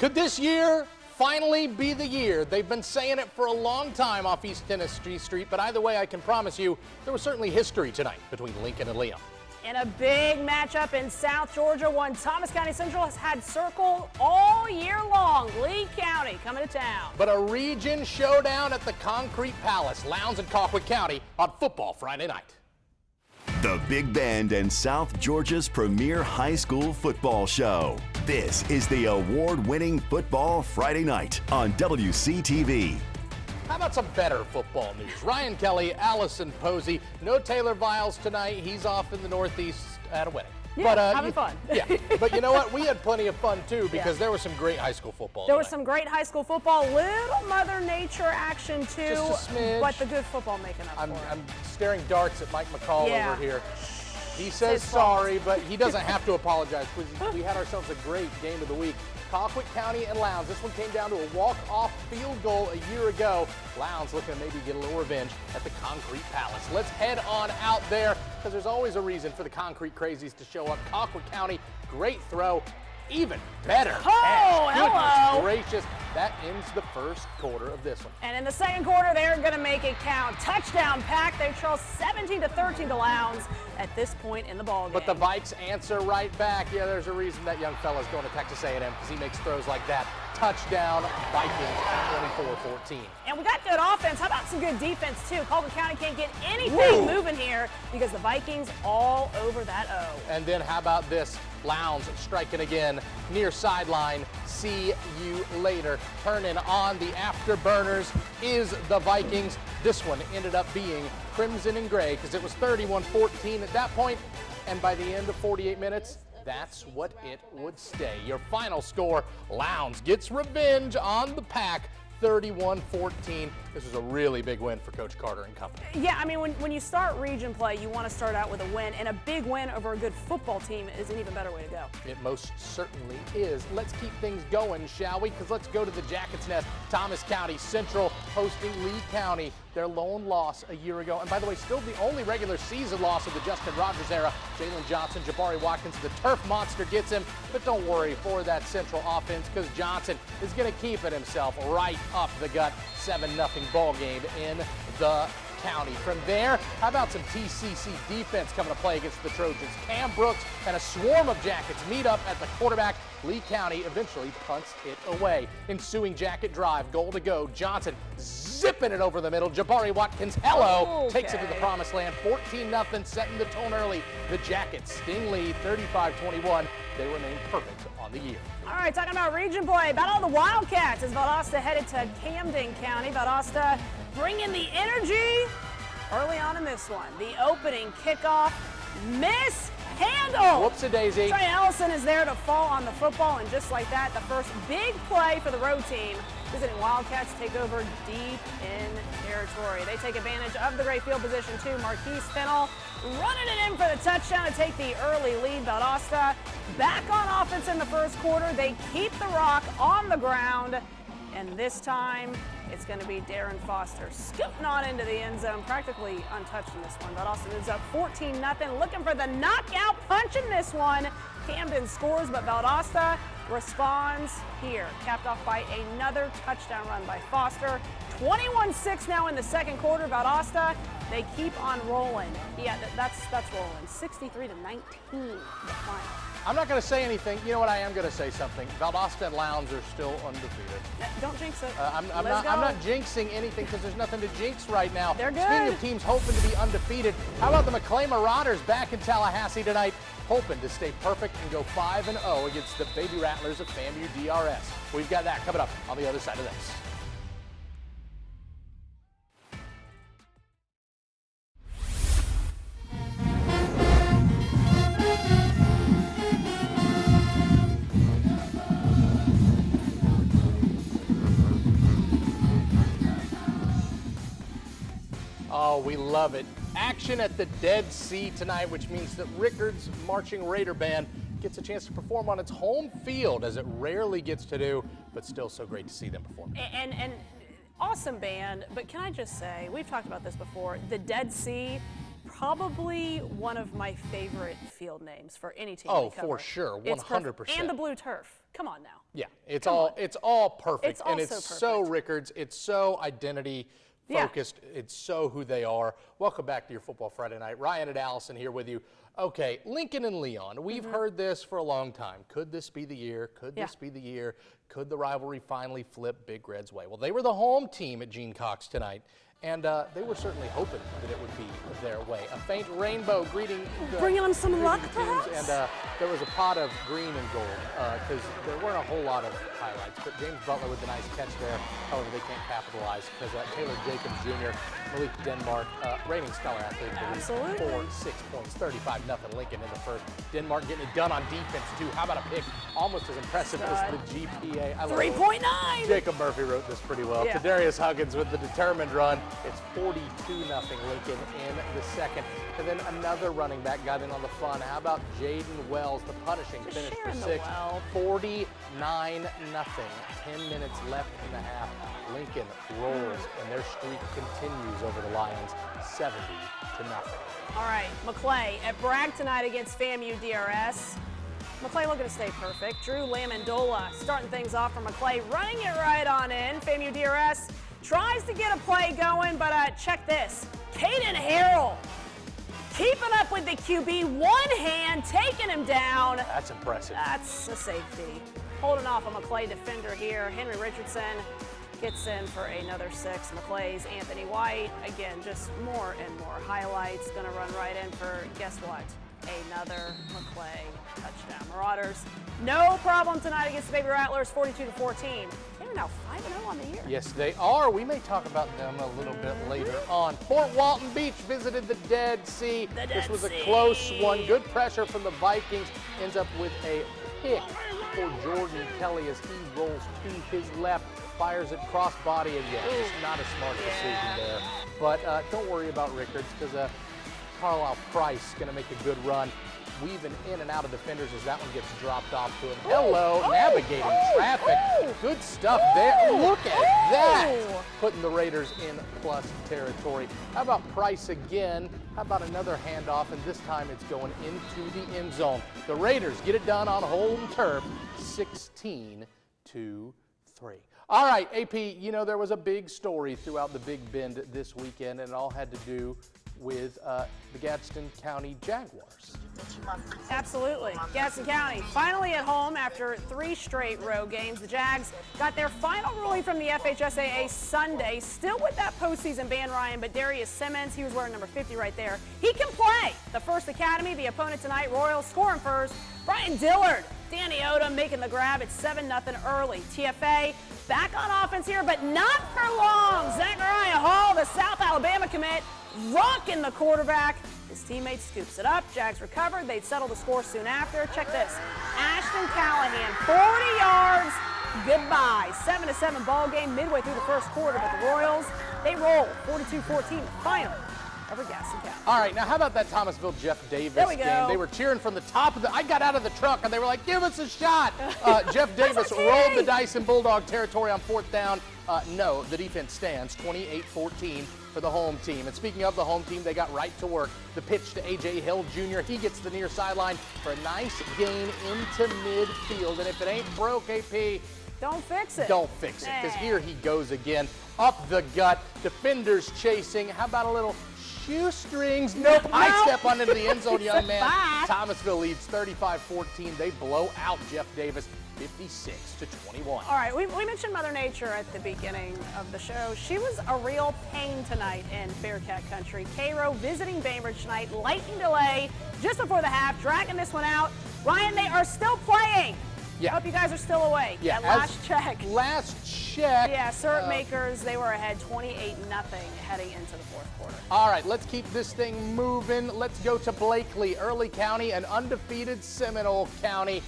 Could this year finally be the year? They've been saying it for a long time off East Tennessee Street, but either way, I can promise you there was certainly history tonight between Lincoln and Leon. In a big matchup in South Georgia, one Thomas County Central has had circle all year long. Lee County coming to town. But a region showdown at the Concrete Palace, Lowndes and Colquitt County on Football Friday night. The Big Bend and South Georgia's premier high school football show. This is the award-winning Football Friday night on WCTV. How about some better football news? Ryan Kelly, Allison Posey, no Taylor Viles tonight. He's off in the Northeast at a wedding. Yeah, but, having fun. Yeah, but you know what? We had plenty of fun, too, because there was some great high school football There was some great high school football, little Mother Nature action, too. Just a smidge. But the good football making up for it. I'm staring darts at Mike McCall over here. He says His sorry, but he doesn't have to apologize because we had ourselves a great game of the week. Colquitt County and Lowndes. This one came down to a walk-off field goal a year ago. Lowndes looking to maybe get a little revenge at the Concrete Palace. Let's head on out there because there's always a reason for the Concrete Crazies to show up. Colquitt County, great throw. Even better. Oh, hello. Goodness gracious. That ends the first quarter of this one. And in the second quarter, they're going to make it count. Touchdown pack. They trail 17-13 to Lowndes at this point in the ballgame. But the Vikes answer right back. Yeah, there's a reason that young fella's going to Texas A&M because he makes throws like that. Touchdown, Vikings, 24-14. And we got good offense. How about some good defense, too? Colquitt County can't get anything moving here because the Vikings all over that O. And then how about this? Lowndes striking again, near sideline. See you later. Turning on the afterburners is the Vikings. This one ended up being crimson and gray because it was 31-14 at that point. And by the end of 48 minutes, that's what it would stay. Your final score, Lowndes gets revenge on the Pack, 31-14. This was a really big win for Coach Carter and company. Yeah, I mean, when you start region play, you want to start out with a win, and a big win over a good football team is an even better way to go. It most certainly is. Let's keep things going, shall we? Because let's go to the Jackets' Nest. Thomas County Central hosting Lee County. Their lone loss a year ago. And by the way, still the only regular season loss of the Justin Rogers era. Jalen Johnson, Jabari Watkins, the turf monster gets him. But don't worry for that Central offense because Johnson is going to keep it himself right up the gut. 7-0 ball game in the county. From there, how about some TCC defense coming to play against the Trojans? Cam Brooks and a swarm of Jackets meet up at the quarterback. Lee County eventually punts it away. Ensuing Jacket drive, goal to go. Johnson zipping it over the middle. Jabari Watkins, takes it to the promised land. 14-0, setting the tone early. The Jackets sting lead 35-21. They remain perfect on the year. All right, talking about region play, about all the Wildcats as Valdosta headed to Camden County. Valdosta bringing the energy early on in this one. The opening kickoff, mishandled. Whoops-a-daisy. Trey Ellison is there to fall on the football, and just like that, the first big play for the road team. Visiting Wildcats take over deep in territory. They take advantage of the great field position, too. Marquise Fennell running it in for the touchdown to take the early lead. Valdosta back on offense in the first quarter. They keep the rock on the ground, and this time it's going to be Darren Foster scooting on into the end zone, practically untouched in this one. Valdosta moves up 14-0, looking for the knockout punch in this one. Camden scores, but Valdosta responds here, capped off by another touchdown run by Foster. 21-6 now in the second quarter. Valdosta, they keep on rolling. Yeah, that's rolling. 63-19, the final. I'm not going to say anything. You know what? I am going to say something. Valdosta and Lowndes are still undefeated. Don't jinx it. I'm not jinxing anything because there's nothing to jinx right now. They're good. Speaking of teams hoping to be undefeated, how about the McClain Marauders back in Tallahassee tonight, hoping to stay perfect and go 5-0 against the Baby Rattlers of FAMU DRS. We've got that coming up on the other side of this. Oh, we love it. Action at the Dead Sea tonight, which means that Rickard's Marching Raider Band gets a chance to perform on its home field, as it rarely gets to do, but still so great to see them perform. And awesome band, but can I just say, we've talked about this before, the Dead Sea, probably one of my favorite field names for any team. Oh, for sure, 100%. And the blue turf. Come on now. Yeah, it's all perfect. It's and also it's so perfect. Rickards. It's so identity focused. Yeah. It's so who they are. Welcome back to your Football Friday Night. Ryan and Allison here with you. Okay, Lincoln and Leon. We've heard this for a long time. Could this be the year? Could this be the year? Could the rivalry finally flip Big Red's way? Well, they were the home team at Gene Cox tonight, and they were certainly hoping that it would be their way. A faint rainbow greeting Bringing them some luck, the teams, perhaps? and there was a pot of green and gold because there weren't a whole lot of highlights. But James Butler with the nice catch there. However, they can't capitalize because Taylor Jacobs Jr., Malik Denmark, reigning stellar athlete, Absolutely. 4-6 points, 35-0 Lincoln in the first. Denmark getting it done on defense too. How about a pick? Almost as impressive as the GPA. 3.9. Jacob Murphy wrote this pretty well. Yeah. Tadarius Huggins with the determined run. It's 42-0 Lincoln in the second. And then another running back got in on the fun. How about Jaden Wells, the punishing Just finish for sharing the 6. well. 49-0. 10 minutes left in the half. Lincoln rolls, and their streak continues over the Lions, 70-0. All right, McClay at Bragg tonight against FAMU DRS. McClay looking to stay perfect. Drew Lamandola starting things off for McClay, running it right on in. FAMU DRS tries to get a play going, but check this. Caden Harrell keeping up with the QB, one hand, taking him down. That's impressive. That's a safety. Holding off a McClay defender here. Henry Richardson gets in for another 6. McClay's Anthony White. Again, just more and more highlights. Going to run right in for, guess what? Another McClay touchdown. Marauders, no problem tonight against the Baby Rattlers, 42-14. They're now 5-0 on the year. Yes, they are. We may talk about them a little bit later on. Fort Walton Beach visited the Dead Sea. This was a close one. Good pressure from the Vikings. Ends up with a pick for Jordan Kelly as he rolls to his left. Fires it crossbody again. Just not a smart decision there. But don't worry about Rickards because Carlisle Price going to make a good run. Weaving in and out of defenders as that one gets dropped off to him. Hello, navigating traffic. Good stuff there. Look at that. Putting the Raiders in plus territory. How about Price again? How about another handoff, and this time it's going into the end zone. The Raiders get it done on home turf, 16-3. All right, AP, you know, there was a big story throughout the Big Bend this weekend, and it all had to do with the Gadsden County Jaguars. Absolutely. Gadsden County finally at home after 3 straight road games. The Jags got their final ruling from the FHSAA Sunday, still with that postseason ban, Ryan, but Darius Simmons, he was wearing number 50 right there. He can play. The First Academy, the opponent tonight, Royals scoring first. Brian Dillard, Danny Odom making the grab. It's 7-0 early. TFA back on offense here, but not for long. Zachariah Hall, the South Alabama commit, rocking the quarterback. His teammate scoops it up. Jags recovered. They'd settle the score soon after. Check this. Ashton Callahan, 40 yards. Goodbye. 7-7 ball game midway through the first quarter, but the Royals, they roll 42-14, final over Gadsden County. All right, now how about that Thomasville Jeff Davis There we game? go. They were cheering from the top of the, I got out of the truck and they were like, give us a shot. Jeff Davis okay. rolled the dice in Bulldog territory on 4th down. No, the defense stands 28-14 for the home team. And speaking of the home team, they got right to work. The pitch to A.J. Hill Jr. He gets the near sideline for a nice gain into midfield. And if it ain't broke, AP, don't fix it. don't fix it, because here he goes again. Up the gut, defenders chasing. How about a little shoestrings? Nope, high step on into the end zone, young man. Thomasville leads 35-14. They blow out Jeff Davis 56-21. All right, we mentioned Mother Nature at the beginning of the show. She was a real pain tonight in Bearcat Country. Cairo visiting Bainbridge tonight. Lightning delay just before the half, dragging this one out. Ryan, they are still playing. Yeah. Hope you guys are still awake. Yeah, At last check. Last check. Yeah, Syrup Makers, they were ahead 28-0 heading into the fourth quarter. All right, let's keep this thing moving. Let's go to Blakely, Early County, and undefeated Seminole County.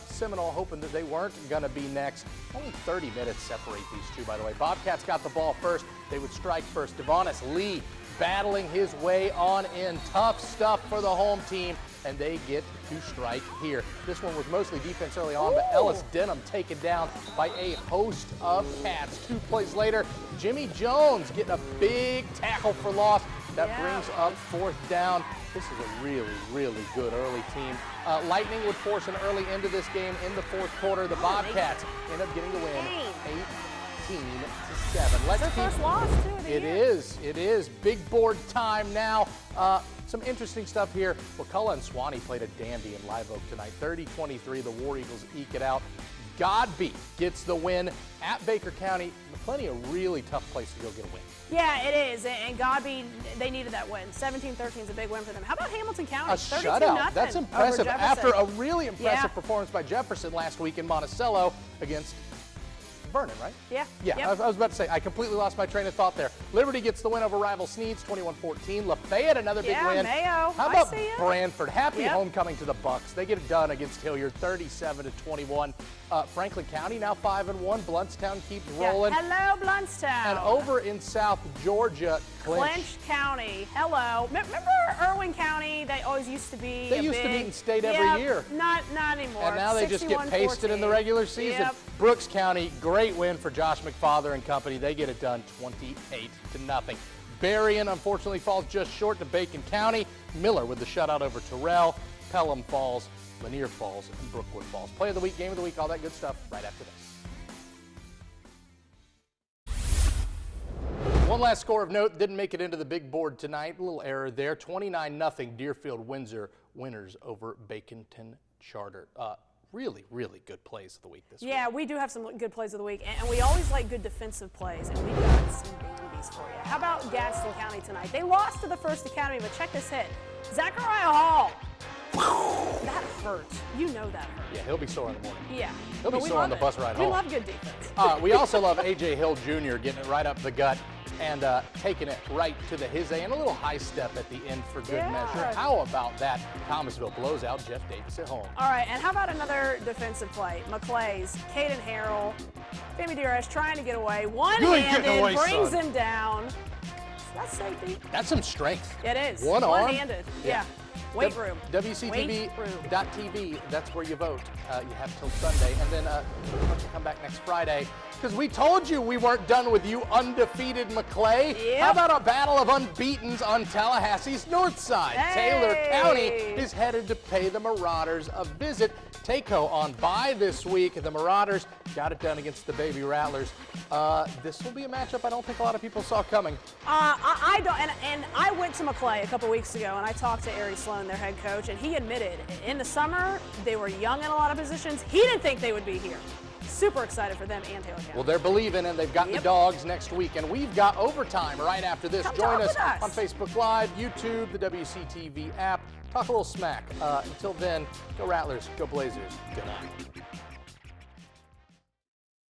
Seminole hoping that they weren't going to be next. Only 30 minutes separate these two, by the way. Bobcats got the ball first. They would strike first. Devonis Lee battling his way on in. Tough stuff for the home team, and they get to strike here. This one was mostly defense early on, but Ellis Denham taken down by a host of Cats. 2 plays later, Jimmy Jones getting a big tackle for loss. That brings up 4th down. This is a really, really good early team. Lightning would force an early end to this game in the fourth quarter. The Bobcats end up getting the win 18-7. Let's Their first loss, too, of the It year. is. Big board time now. Some interesting stuff here. McCullough and Swanee played a dandy in Live Oak tonight. 30-23, the War Eagles eke it out. Godby gets the win at Baker County. Plenty of really tough place to go get a win. Yeah, it is. And Godby, they needed that win. 17-13 is a big win for them. How about Hamilton County? A 32-0 shutout. That's impressive. over After Jefferson. a really impressive performance by Jefferson last week in Monticello against Vernon, right? Yeah. Yeah, Yep. I was about to say, I completely lost my train of thought there. Liberty gets the win over rival Sneads, 21-14. Lafayette, another big win. Mayo. How I about see ya. Brantford? Happy Yep. homecoming to the Bucks. They get it done against Hilliard, 37-21. Franklin County now 5-1. Bluntstown keeps rolling. Hello, Bluntstown. And over in South Georgia, Clinch County. Hello. Remember Irwin County? They always used to be. They used to meet in state every year. Not anymore. And now they just get pasted in the regular season. Yep. Brooks County, great win for Josh McFather and company. They get it done 28-0. Berrien unfortunately falls just short to Bacon County. Miller with the shutout over Terrell. Pelham falls, Lanier falls, and Brookwood falls. Play of the week, game of the week, all that good stuff right after this. One last score of note, didn't make it into the big board tonight. A little error there. 29-0 Deerfield-Windsor winners over Baconton Charter. Really good plays of the week this week. Yeah, we do have some good plays of the week, and we always like good defensive plays, and we've got some dandies for you. How about Gadsden County tonight? They lost to the First Academy, but check this hit. Zachariah Hall. That hurt. You know that hurt. Yeah, he'll be sore in the morning. Yeah. He'll be But we sore on love the it. bus ride We home. love good defense. We also love A.J. Hill Jr. getting it right up the gut and taking it right to the his and a little high step at the end for good measure. How about that? Thomasville blows out Jeff Davis at home. All right, and how about another defensive play? McClay's, Caden Harrell, Fammy DRS trying to get away. One-handed, brings him down. That's safety. That's some strength. It is. One arm. One-handed. Yeah. Weight room. WCTV.tv, that's where you vote. You have till Sunday. And then we're going to come back next Friday because we told you we weren't done with you, undefeated McClay. Yep. How about a battle of unbeatens on Tallahassee's north side? Hey. Taylor County is headed to pay the Marauders a visit. Takeo on bye this week. The Marauders got it done against the Baby Rattlers. This will be a matchup I don't think a lot of people saw coming. I don't, and I went to McClay a couple weeks ago, and I talked to Ari Sloan, their head coach, and he admitted in the summer they were young in a lot of positions. He didn't think they would be here. Super excited for them and Taylor County. Well, they're believing, and they've got the Dogs next week, and we've got overtime right after this. Join us on Facebook Live, YouTube, the WCTV app. Talk a little smack. Until then, go Rattlers, go Blazers, good night.